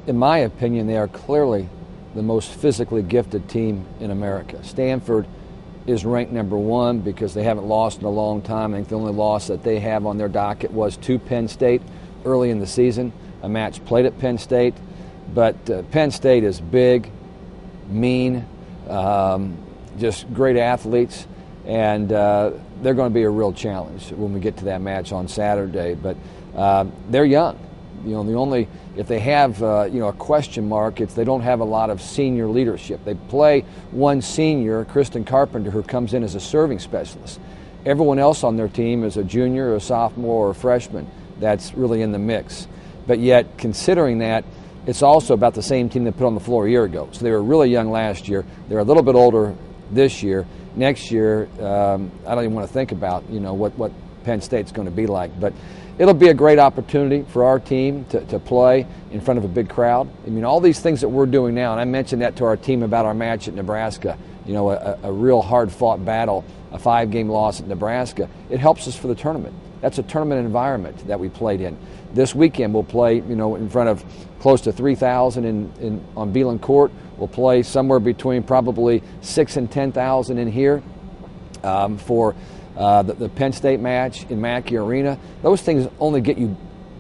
in my opinion, they are clearly the most physically gifted team in America. Stanford is ranked number one because they haven't lost in a long time. I think the only loss that they have on their docket was to Penn State early in the season, a match played at Penn State. But Penn State is big, mean, just great athletes, and they're going to be a real challenge when we get to that match on Saturday. But they're young. If they have a question mark, it's they don't have a lot of senior leadership. They play one senior, Kristen Carpenter, who comes in as a serving specialist. Everyone else on their team is a junior, a sophomore, or a freshman that's really in the mix. But yet, considering that, it's also about the same team that put on the floor a year ago. So they were really young last year. They're a little bit older this year. Next year, I don't even want to think about what Penn State's going to be like. But it'll be a great opportunity for our team to play in front of a big crowd. I mean, all these things that we're doing now, and I mentioned that to our team about our match at Nebraska, a real hard-fought battle, a 5-game loss at Nebraska, it helps us for the tournament. That's a tournament environment that we played in. This weekend we'll play, in front of close to 3,000 on Beelan Court. We'll play somewhere between probably 6,000 and 10,000 in here for the Penn State match in Mackey Arena. Those things only get you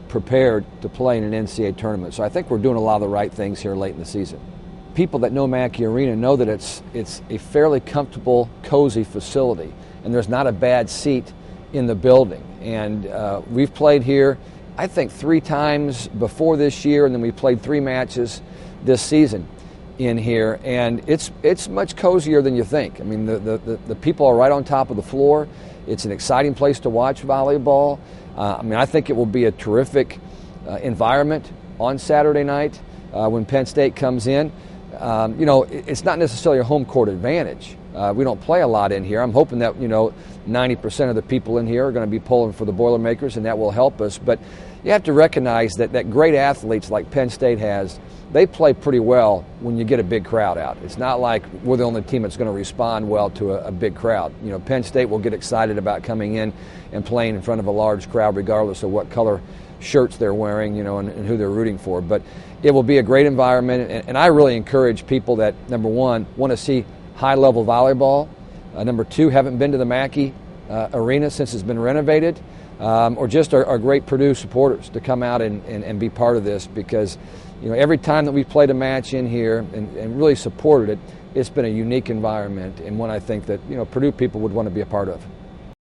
prepared to play in an NCAA tournament. So I think we're doing a lot of the right things here late in the season. People that know Mackey Arena know that it's a fairly comfortable, cozy facility, and there's not a bad seat in the building. And we've played here, I think, 3 times before this year, and then we played 3 matches this season in here, and it's much cozier than you think. I mean, the people are right on top of the floor. It's an exciting place to watch volleyball. I think it will be a terrific environment on Saturday night when Penn State comes in. It's not necessarily a home court advantage. We don't play a lot in here. I'm hoping that 90% of the people in here are going to be pulling for the Boilermakers, and that will help us. But you have to recognize that great athletes like Penn State has, they play pretty well when you get a big crowd out. It's not like we're the only team that's going to respond well to a big crowd. Penn State will get excited about coming in and playing in front of a large crowd regardless of what color shirts they're wearing, and who they're rooting for. But it will be a great environment, and I really encourage people that, number one, want to see high-level volleyball, number two, haven't been to the Mackey Arena since it's been renovated, or just are great Purdue supporters to come out and be part of this, because every time that we've played a match in here and really supported it, it's been a unique environment, and one I think that Purdue people would want to be a part of.